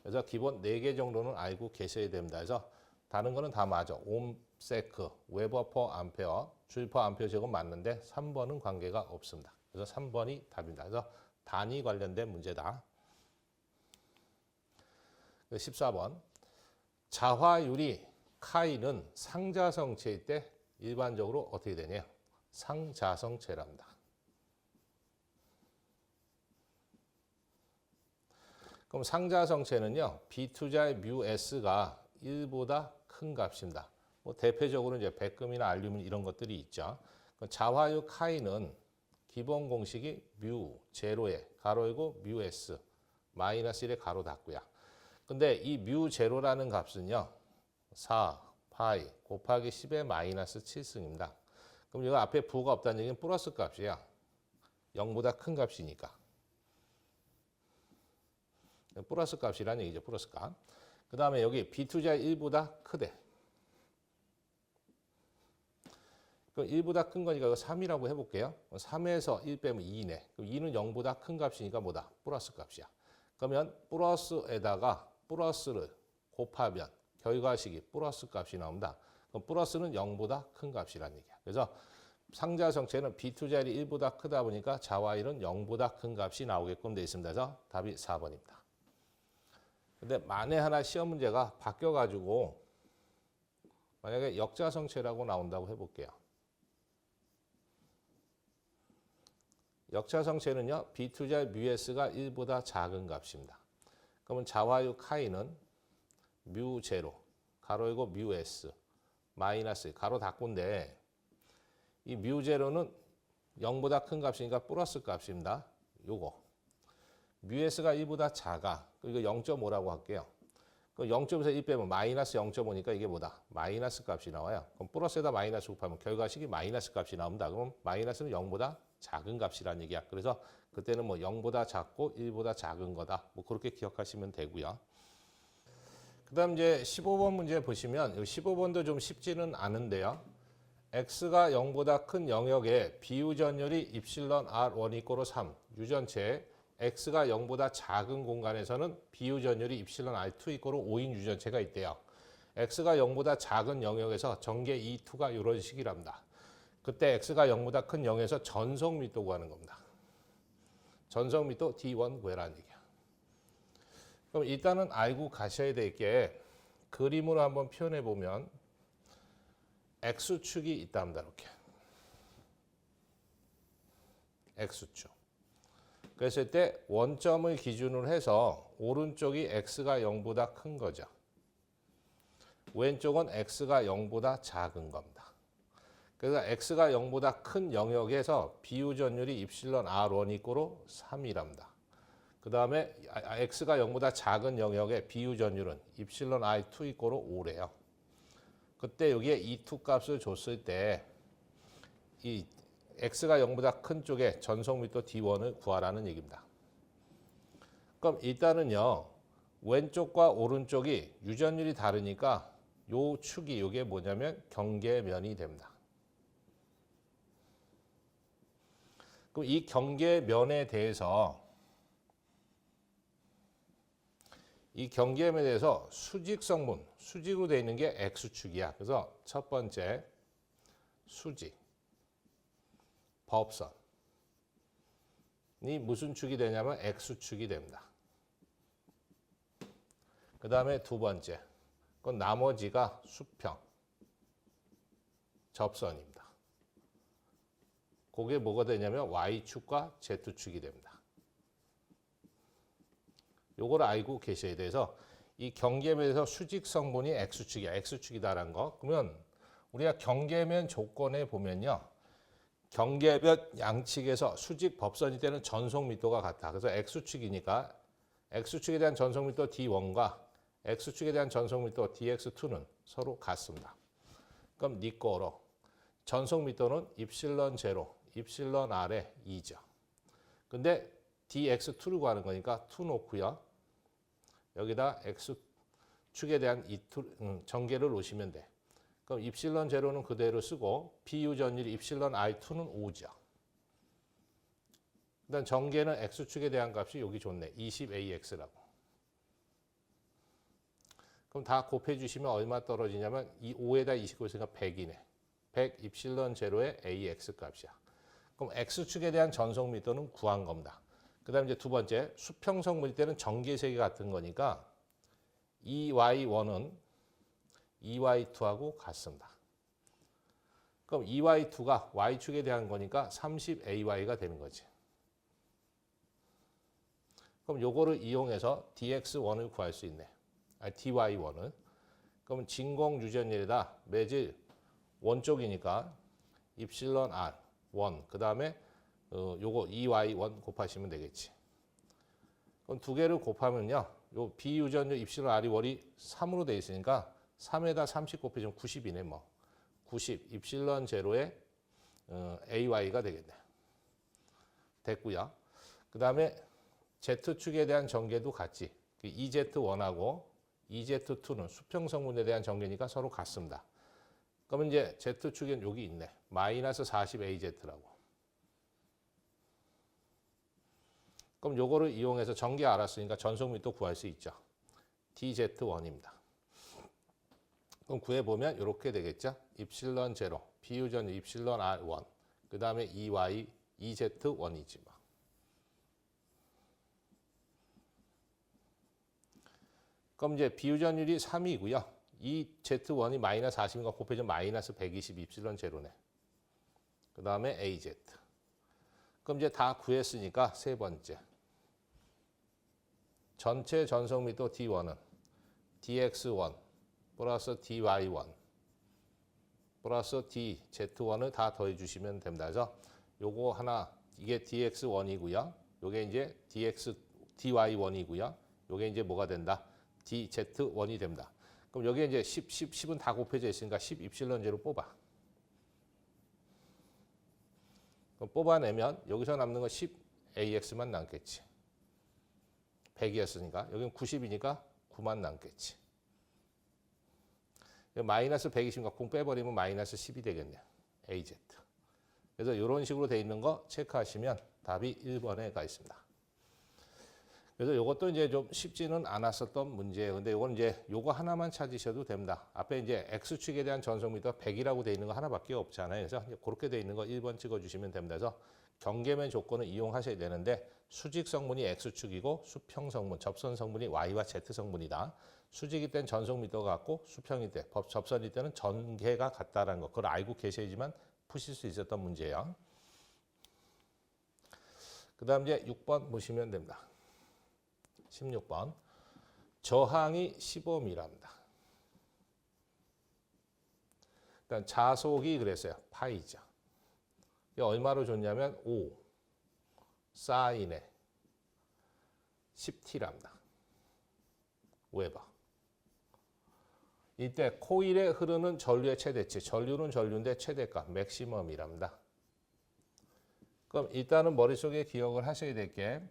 그래서 기본 4개 정도는 알고 계셔야 됩니다. 그래서 다른 거는 다 맞아. 옴세크, 웨버, 퍼, 암페어, 줄, 퍼, 암페어 제곱 맞는데 3번은 관계가 없습니다. 그래서 3번이 답입니다. 그래서 단위 관련된 문제다. 14번. 자화율이 카이는 상자성체일 때 일반적으로 어떻게 되냐? 상자성체랍니다. 그럼 상자성체는요. B2자의 뮤 S가 1보다 큰 값입니다. 뭐 대표적으로 이제 백금이나 알루미늄 이런 것들이 있죠. 자화율 카이는 기본 공식이 뮤 제로에 가로 열고 뮤 S 마이너스 1에 가로 닫고요. 근데 이 뮤 제로라는 값은요. 4 파이 곱하기 10의 마이너스 7승입니다. 그럼 이거 앞에 부호가 없다는 얘기는 플러스 값이야. 0보다 큰 값이니까. 플러스 값이라는 얘기죠. 플러스 값. 그 다음에 여기 B2자 1보다 크대. 그럼 1보다 큰 거니까 이거 3이라고 해볼게요. 3에서 1 빼면 2네. 그럼 2는 0보다 큰 값이니까 뭐다? 플러스 값이야. 그러면 플러스에다가 플러스를 곱하면 결과식이 플러스 값이 나옵니다. 그럼 플러스는 0보다 큰 값이라는 얘기야. 그래서 상자성체는 B2자율이 1보다 크다 보니까 자화율은 0보다 큰 값이 나오게끔 되어 있습니다. 그래서 답이 4번입니다. 근데 만에 하나 시험 문제가 바뀌어가지고 만약에 역자성체라고 나온다고 해볼게요. 역자성체는요. B2자 뮤S가 1보다 작은 값입니다. 그러면 자와유 카이는 뮤 제로, 가로 열고 뮤S, 마이너스, 가로 닫고인데 이 뮤 제로는 0보다 큰 값이니까 플러스 값입니다. 요거. 뮤S가 1보다 작아. 이거 0.5라고 할게요. 그럼 0.5에서 1 빼면 마이너스 0.5니까 이게 뭐다? 마이너스 값이 나와요. 그럼 플러스에다 마이너스 곱하면 결과식이 마이너스 값이 나옵니다. 그럼 마이너스는 0보다 작은 값이라는 얘기야. 그래서 그때는 뭐 0보다 작고 1보다 작은 거다. 뭐 그렇게 기억하시면 되고요. 그 다음 이제 15번 문제 보시면 15번도 좀 쉽지는 않은데요. x가 0보다 큰 영역에 비유전율이 입실론 R1 이꼬로 3. 유전체 x가 0보다 작은 공간에서는 비유전율이 입실론 R2 이꼬로 5인 유전체가 있대요. x가 0보다 작은 영역에서 전개 E2가 이런 식이랍니다. 그때 x가 0보다 큰 영역에서 전속密도 구하는 겁니다. 전속密도 D1 구해라는 얘기야. 그럼 일단은 알고 가셔야 될 게 그림으로 한번 표현해 보면 x축이 있답니다. 이렇게. x축. 그랬을 때 원점을 기준으로 해서 오른쪽이 x가 0보다 큰 거죠. 왼쪽은 x가 0보다 작은 겁니다. 그래서 x가 0보다 큰 영역에서 비유전율이 입실론 R1 이꼬로 3이랍니다. 그 다음에 x가 0보다 작은 영역의 비유전율은 입실론 R2 이꼬로 5래요. 그때 여기에 E2 값을 줬을 때 이 x가 0보다 큰 쪽에 전속密도 D1을 구하라는 얘기입니다. 그럼 일단은요. 왼쪽과 오른쪽이 유전율이 다르니까 요 축이 이게 뭐냐면 경계면이 됩니다. 그럼 이 경계면에 대해서 수직 성분, 수직으로 되어 있는 게 x축이야. 그래서 첫 번째 수직, 법선이 무슨 축이 되냐면 x축이 됩니다. 그 다음에 두 번째, 그건 나머지가 수평, 접선입니다. 그게 뭐가 되냐면 y축과 z축이 됩니다. 요걸 알고 계셔야 돼서 이 경계면에서 수직 성분이 x축이야. x축이다라는 거. 그러면 우리가 경계면 조건에 보면요. 경계면 양측에서 수직 법선이 되는 전속密도가 같아. 그래서 x축이니까 x축에 대한 전속密도 D1과 x축에 대한 전속密도 dx2는 서로 같습니다. 그럼 니 거로 전속密도는 입실론 제로, 입실론 R의 2죠. 근데 dx2를 구하는 거니까 2 놓고요. 여기다 x축에 대한 전개를 놓으시면 돼. 그럼 입실론 제로는 그대로 쓰고 비유전율이 입실론 R2는 5죠. 일단 전개는 x축에 대한 값이 여기 좋네. 20AX라고. 그럼 다 곱해주시면 얼마 떨어지냐면 이 5에다 20 곱했으니까 100이네. 100 입실론 제로의 AX 값이야. 그럼 x축에 대한 전속密도는 구한 겁니다. 그 다음에 이제 두 번째, 수평 성분일 때는 전개색이 같은 거니까 EY1은 EY2하고 같습니다. 그럼 EY2가 Y축에 대한 거니까 30AY가 되는 거지. 그럼 요거를 이용해서 DX1을 구할 수 있네. DY1을. 그럼 진공 유전율에다 매질 원쪽이니까 입실론 R 1, 그 다음에 요거 EY1 곱하시면 되겠지. 그럼 두 개를 곱하면요. 요 비유전율 입실론 R이 월이 3으로 돼 있으니까 3에다 30 곱해주면 90이네 뭐. 90 입실론 제로의 AY가 되겠네. 됐고요. 그 다음에 Z축에 대한 전개도 같지. EZ1하고 EZ2는 수평 성분에 대한 전개니까 서로 같습니다. 그러면 이제 Z축엔 여기 있네. 마이너스 40AZ라고. 그럼 요거를 이용해서 전개 알았으니까 전속密도 구할 수 있죠. DZ1입니다. 그럼 구해보면 이렇게 되겠죠. 입실론 제로, 비유전 입실론 R1, 그 다음에 EY, EZ1이지 뭐. 그럼 이제 비유전율이 3이고요. 이 Z1이 마이너스 40인가 곱해주면 마이너스 120 입실론 제로네. 그 다음에 AZ. 그럼 이제 다 구했으니까 세 번째. 전체 전성밀도 D1은 DX1 플러스 DY1 플러스 DZ1을 다 더해주시면 됩니다. 그래서 요거 하나, 이게 DX1이고요. 요게 이제 DY1이고요. 요게 이제 뭐가 된다? DZ1이 됩니다. 그럼 여기에 이제 10은 다 곱해져 있으니까 10 입실론 제로 뽑아. 그럼 뽑아내면 여기서 남는 건 10AX만 남겠지. 100이었으니까. 여기는 90이니까 9만 남겠지. 마이너스 120인가 공 빼버리면 마이너스 10이 되겠네요. AZ. 그래서 이런 식으로 돼 있는 거 체크하시면 답이 1번에 가 있습니다. 그래서 이것도 이제 좀 쉽지는 않았었던 문제예요. 근데 이건 이제 요거 하나만 찾으셔도 됩니다. 앞에 이제 X축에 대한 전성미도 100이라고 돼 있는 거 하나밖에 없잖아요. 그래서 그렇게 돼 있는 거 1번 찍어주시면 됩니다. 그래서 경계면 조건을 이용하셔야 되는데 수직 성분이 X축이고 수평 성분, 접선 성분이 Y와 Z 성분이다. 수직일 땐 전성미도가 같고 수평일 때, 접선일 때는 전개가 같다라는 거. 그걸 알고 계셔야지만 푸실 수 있었던 문제예요. 그 다음 이제 6번 보시면 됩니다. 16번. 저항이 15m랍니다. 일단 자속이 그랬어요. 파이죠. 이게 얼마로 줬냐면 5 사인에 10T랍니다. 웨버. 이때 코일에 흐르는 전류의 최대치, 전류는 전류인데 최대값, 맥시멈이랍니다. 그럼 일단은 머릿속에 기억을 하셔야 될 게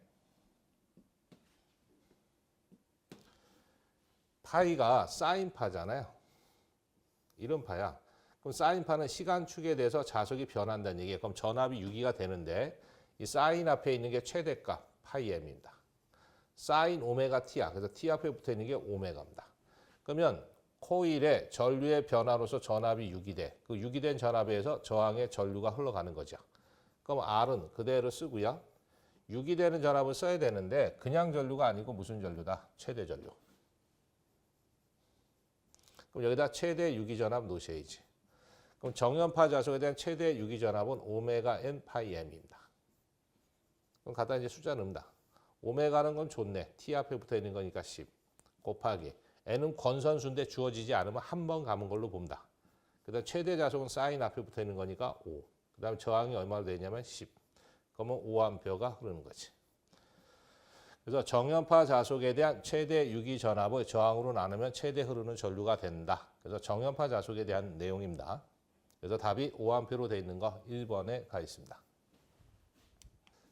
파이가 사인파잖아요. 이런 파야. 그럼 사인파는 시간축에 대해서 자속이 변한다는 얘기예요. 그럼 전압이 6이가 되는데 이 사인 앞에 있는 게 최대값 파이 m입니다. 사인 오메가 t야. 그래서 t 앞에 붙어 있는 게 오메가입니다. 그러면 코일의 전류의 변화로서 전압이 6이 돼. 그 6이 된 전압에 의해서 저항의 전류가 흘러가는 거죠. 그럼 R은 그대로 쓰고요. 6이 되는 전압을 써야 되는데 그냥 전류가 아니고 무슨 전류다? 최대 전류. 그럼 여기다 최대 유기전압 놓으셔야지. 그럼 정연파 자속에 대한 최대 유기전압은 오메가 n 파이 m입니다. 그럼 갖다 이제 숫자 넣습니다. 오메가는 건 좋네. t 앞에 붙어 있는 거니까 10 곱하기 n은 건선수인데 주어지지 않으면 한 번 감은 걸로 봅니다. 그 다음 최대 자속은 사인 앞에 붙어 있는 거니까 5. 그 다음 저항이 얼마로 되냐면 10. 그러면 5A가 흐르는 거지. 그래서 정연파 자속에 대한 최대 유기 전압을 저항으로 나누면 최대 흐르는 전류가 된다. 그래서 정연파 자속에 대한 내용입니다. 그래서 답이 5A로 되어 있는 거 1번에 가 있습니다.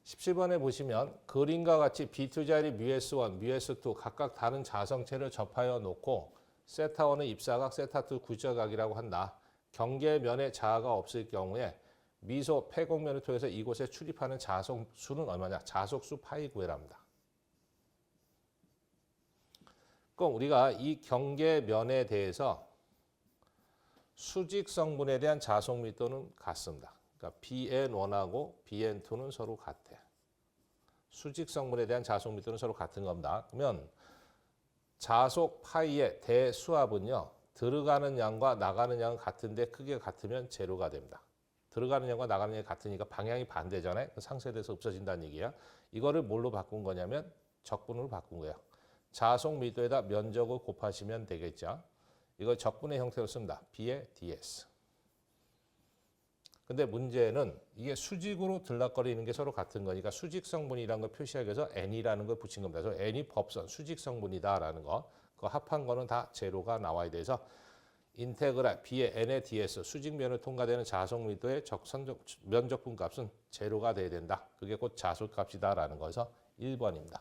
17번에 보시면 그림과 같이 B2 자리 μS1, μS2 각각 다른 자성체를 접하여 놓고 세타1의 입사각, 세타2 굴절각이라고 한다. 경계면에 자아가 없을 경우에 미소 폐곡면을 통해서 이곳에 출입하는 자속수는 얼마냐? 자속수 파이 구해랍니다. 그럼 우리가 이 경계면에 대해서 수직 성분에 대한 자속 밀도는 같습니다. 그러니까 BN1하고 BN2는 서로 같아. 수직 성분에 대한 자속 밀도는 서로 같은 겁니다. 그러면 자속 파이의 대수압은요. 들어가는 양과 나가는 양은 같은데 크기가 같으면 제로가 됩니다. 들어가는 양과 나가는 양이 같으니까 방향이 반대잖아요. 상쇄돼서 없어진다는 얘기야. 이거를 뭘로 바꾼 거냐면 적분으로 바꾼 거예요. 자속 밀도에다 면적을 곱하시면 되겠죠. 이걸 적분의 형태로 씁니다. B의 ds. 근데 문제는 이게 수직으로 들락거리는 게 서로 같은 거니까 수직 성분이라는 걸 표시하기 위해서 n이라는 걸 붙인 겁니다. 그래서 n이 법선 수직 성분이다라는 거. 그 합한 거는 다 제로가 나와야 돼서 인테그랄 B의 n의 ds 수직면을 통과되는 자속 밀도의 면적분 값은 제로가 돼야 된다. 그게 곧 자속값이다라는 거에서 1번입니다.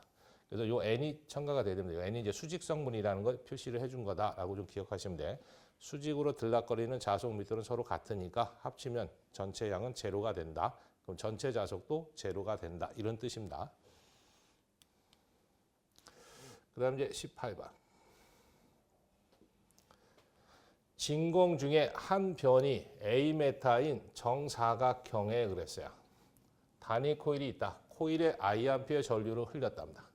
그래서 요 n이 첨가가 돼야 됩니다. n이 이제 수직 성분이라는 걸 표시를 해준 거다라고 좀 기억하시면 돼. 수직으로 들락거리는 자속 밀도는 서로 같으니까 합치면 전체 양은 제로가 된다. 그럼 전체 자속도 제로가 된다. 이런 뜻입니다. 그 다음 이제 18번. 진공 중에 한 변이 A메타인 정사각형에 그랬어요. 단위 코일이 있다. 코일에 Iampe어 전류를 흘렸답니다.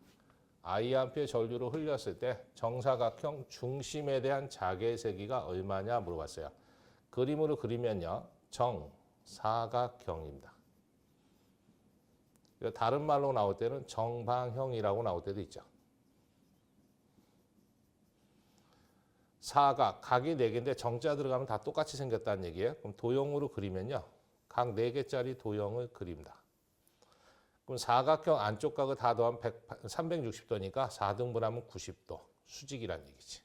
I암페어 전류를 흘렸을 때 정사각형 중심에 대한 자개 세기가 얼마냐 물어봤어요. 그림으로 그리면요. 정사각형입니다. 다른 말로 나올 때는 정방형이라고 나올 때도 있죠. 사각, 각이 4개인데 정자 들어가면 다 똑같이 생겼다는 얘기예요. 그럼 도형으로 그리면요. 각 4개짜리 도형을 그립니다. 그럼 사각형 안쪽 각을 다 더하면 360도니까 4등분하면 90도. 수직이란 얘기지.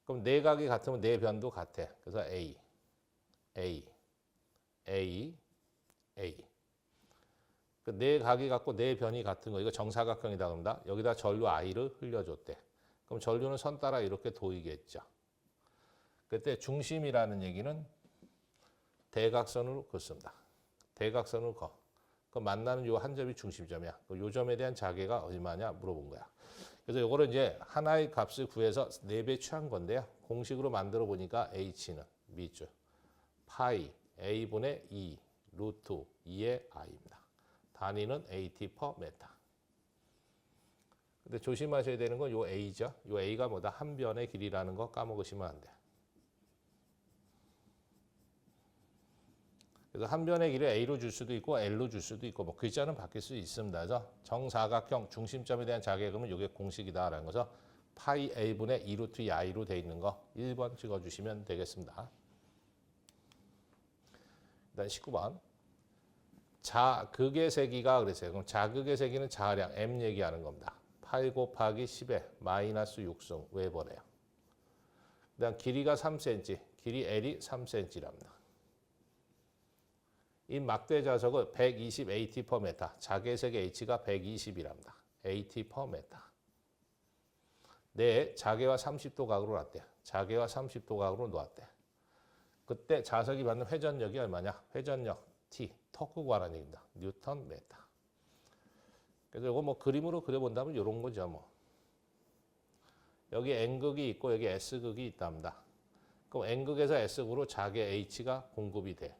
그럼 4각이 같으면 4변도 같아. 그래서 A, A, A, A. 그 4각이 같고 4변이 같은 거. 이거 정사각형이다 그런다. 여기다 전류 I를 흘려줬대. 그럼 전류는 선 따라 이렇게 도이겠죠. 그때 중심이라는 얘기는 대각선으로 긋습니다. 대각선으로 거. 그 만나는 요 한 점이 중심점이야. 요 점에 대한 자개가 얼마냐 물어본 거야. 그래서 요거를 이제 하나의 값을 구해서 4배 취한 건데요. 공식으로 만들어 보니까 H는 밑줄 파이 A분의 2 루트 2의 I입니다. 단위는 AT per 메타. 근데 조심하셔야 되는 건 요 A죠. 요 A가 뭐다? 한 변의 길이라는 거 까먹으시면 안 돼. 그래서 한 변의 길을 A로 줄 수도 있고 L로 줄 수도 있고 뭐 글자는 바뀔 수 있습니다. 그래서 정사각형 중심점에 대한 자개금은 이게 공식이다라는 거죠. 파이 A분의 2 루트 2 I로 돼 있는 거 1번 찍어주시면 되겠습니다. 일단 19번. 자극의 세기가 그랬어요. 그럼 자극의 세기는 자량 M 얘기하는 겁니다. 8 곱하기 10에 마이너스 6승 웨버래요. 그다음 길이가 3cm, 길이 L이 3cm랍니다. 이 막대 자석을 120 AT per 메타, 자개색의 H가 120이랍니다. AT per 메타. 네, 자개와 30도 각으로 놨대. 자개와 30도 각으로 놓았대. 그때 자석이 받는 회전력이 얼마냐? 회전력 T, 토크 관한 얘기입니다. 뉴턴 메타. 그래서 이거 뭐 그림으로 그려본다면 이런 거죠. 뭐 여기 N극이 있고 여기 S극이 있답니다. 그럼 N극에서 S극으로 자개 H가 공급이 돼.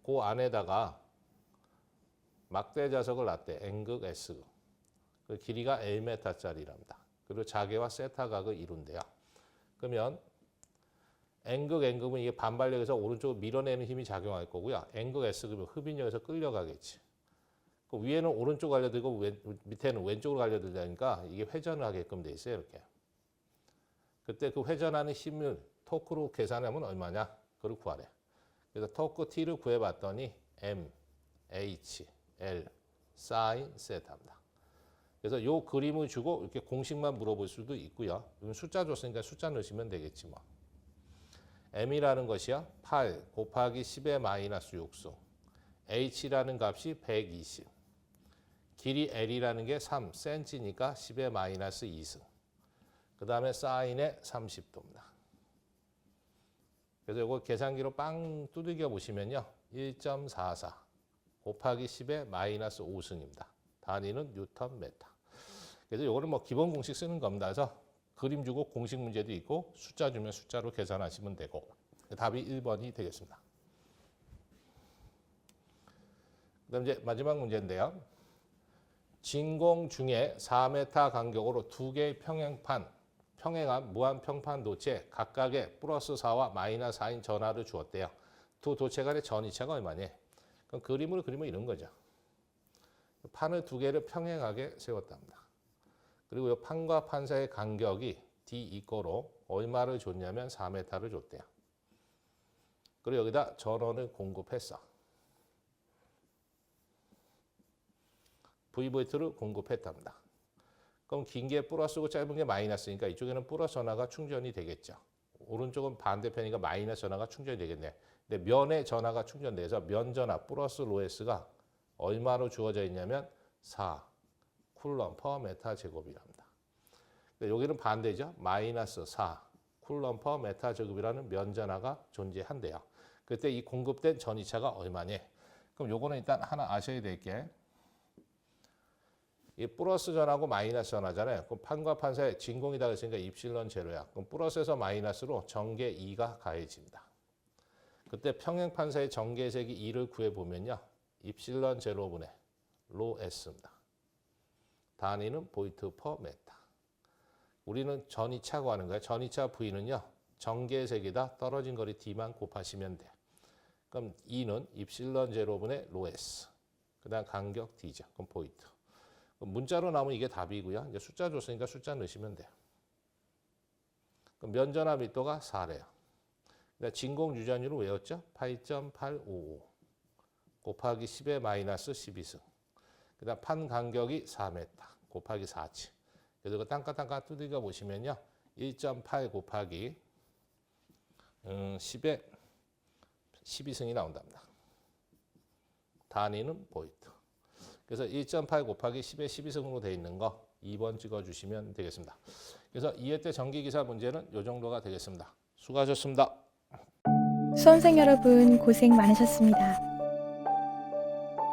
그 안에다가 막대 자석을 놨대. N극, S극. 그 길이가 1m짜리랍니다. 그리고 자개와 세타각을 이룬대요. 그러면 N극, N극은 이게 반발력에서 오른쪽으로 밀어내는 힘이 작용할 거고요. N극, S극은 흡인력에서 끌려가겠지. 그 위에는 오른쪽 갈려들고 밑에는 왼쪽으로 갈려들다니까 이게 회전을 하게끔 돼 있어요. 이렇게. 그때 그 회전하는 힘을 토크로 계산하면 얼마냐? 그걸 구하래. 그래서 토크 T를 구해봤더니 M, H, L, 사인, 세타입니다. 그래서 이 그림을 주고 이렇게 공식만 물어볼 수도 있고요. 숫자 줬으니까 숫자 넣으시면 되겠지 뭐. M이라는 것이요. 8 곱하기 10의 마이너스 6수. H라는 값이 120. 길이 L이라는 게 3cm니까 10의 마이너스 2승. 그 다음에 사인의 30도입니다. 그래서 이거 계산기로 빵 두들겨 보시면요. 1.44 곱하기 10의 마이너스 5승입니다. 단위는 뉴턴 메타. 그래서 이거는 뭐 기본 공식 쓰는 겁니다. 그래서 그림 주고 공식 문제도 있고 숫자 주면 숫자로 계산하시면 되고 답이 1번이 되겠습니다. 그다음 이제 마지막 문제인데요. 진공 중에 4m 간격으로 두 개의 평행한 무한 평판 도체 각각의 플러스 4와 마이너스 4인 전하를 주었대요. 두 도체 간의 전이체가 얼마니? 그럼 그림으로 그리면 이런 거죠. 판을 두 개를 평행하게 세웠답니다. 그리고 이 판과 판 사이의 간격이 D 이거로 얼마를 줬냐면 4m를 줬대요. 그리고 여기다 전원을 공급했어. VVT를 공급했답니다. 그럼 긴 게 플러스고 짧은 게 마이너스니까 이쪽에는 플러스 전하가 충전이 되겠죠. 오른쪽은 반대편이니까 마이너스 전하가 충전이 되겠네. 근데 면의 전하가 충전돼서 면 전하 플러스 로에스가 얼마로 주어져 있냐면 4 쿨럼 퍼 메타 제곱이랍니다. 여기는 반대죠. 마이너스 4 쿨럼 퍼 메타 제곱이라는 면 전하가 존재한대요. 그때 이 공급된 전이차가 얼마니? 그럼 요거는 일단 하나 아셔야 될 게 이 플러스 전하고 마이너스 전하잖아요. 그럼 판과 판 사이에 진공이다 그랬으니까 입실론 제로야. 그럼 플러스에서 마이너스로 전개 2가 가해집니다. 그때 평행 판 사이의 전개색이 2를 구해보면요. 입실론 제로분의 로 S입니다. 단위는 보이트 퍼 메타. 우리는 전이차고 하는 거예요. 전이차 V는요. 전개색이다. 떨어진 거리 D만 곱하시면 돼. 그럼 E는 입실론 제로분의 로 S. 그 다음 간격 D죠. 그럼 보이트. 문자로 나오면 이게 답이고요. 이제 숫자 줬으니까 숫자 넣으시면 돼요. 그럼 면전화 밀도가 4래요. 진공 유전율을 외웠죠? 8.855 곱하기 10의 마이너스 12승. 그 다음 판 간격이 4m 곱하기 4치. 그래서 그 땅까땅까 두들겨 보시면요. 1.8 곱하기 10의 12승이 나온답니다. 단위는 보이트. 그래서 1.8 곱하기 10의 12승으로 되어 있는 거 2번 찍어주시면 되겠습니다. 그래서 2회 때 전기기사 문제는 이 정도가 되겠습니다. 수고하셨습니다. 수험생 여러분 고생 많으셨습니다.